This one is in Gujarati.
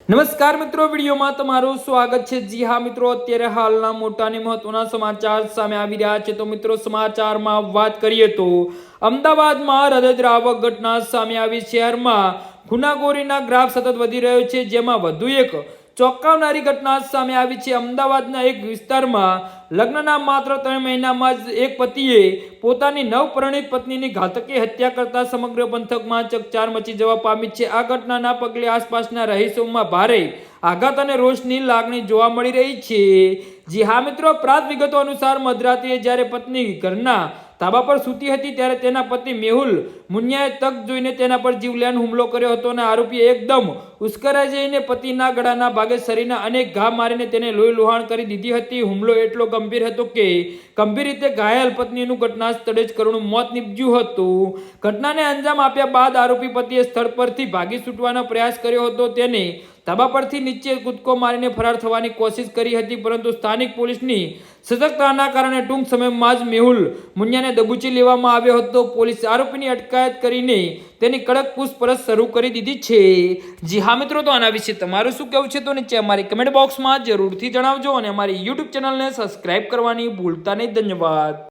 નમસ્કાર મિત્રો, વિડીયોમાં તમારું સ્વાગત છે। જી હા મિત્રો, અત્યારે હાલના મોટા અને મહત્વના સમાચાર સામે આવી રહ્યા છે। તો મિત્રો, સમાચારમાં વાત કરીએ તો અમદાવાદમાં હૃદયદ્રાવક ઘટના સામે આવી। શહેરમાં ગુનાખોરીના ગ્રાફ સતત વધી રહ્યો છે, જેમાં વધુ એક ચોંકાવનારી ઘટના સામે આવી છે। અમદાવાદના એક વિસ્તારમાં લગ્નના માત્ર 3 મહિનામાં જ એક પતિએ પોતાની નવપરિણીત પત્નીની ઘાતકી હત્યા કરતા સમગ્ર પંથકમાં ચકચાર મચી જવા પામી છે। આ ઘટનાના પગલે આસપાસના રહીશોમાં ભારે આઘાત અને રોષની લાગણી જોવા મળી રહી છે। જી હા મિત્રો, પ્રાપ્ત વિગતો અનુસાર મધરાત્રિએ જ્યારે પત્ની ઘરના ધાબા પર સૂતી હતી ત્યારે તેના પતિ મેહુલ મુનિયાએ તક જોઈને તેના પર જીવલેણ હુમલો કર્યો હતો અને આરોપીએ એકદમ ઉશ્કેરાઈ જઈને પતિના ગળાના ભાગે શરીરના અનેક ઘા મારીને તેને લોહી લુહાણ કરી દીધી હતી। હુમલો એટલો ગંભીર હતો કે ગંભીર રીતે ઘાયલ પત્નીનું ઘટના સ્થળે જ કરુણ મોત નીપજ્યું હતું। ઘટનાને અંજામ આપ્યા બાદ આરોપી પતિએ સ્થળ પરથી ભાગી છૂટવાનો પ્રયાસ કર્યો હતો। તેને ધાબા પરથી નીચે કૂદકો મારીને ફરાર થવાની કોશિશ કરી હતી, પરંતુ સ્થાનિક પોલીસની સતર્કતાના કારણે ટૂંક સમયમાં જ મેહુલ મુનિયાને દબોચી લેવામાં આવ્યો હતો। પોલીસે આરોપીની અટકાયત કરીને તેની કડક પૂછપરછ શરૂ કરી દીધી છે। જી હા મિત્રો, તો આના વિશે તમારું શું કહેવું છે તો નીચે અમારી કમેન્ટ બોક્સમાં જરૂરથી જણાવજો અને અમારી યુટ્યુબ ચેનલને સબસ્ક્રાઇબ કરવાની ભૂલતા નહીં। ધન્યવાદ।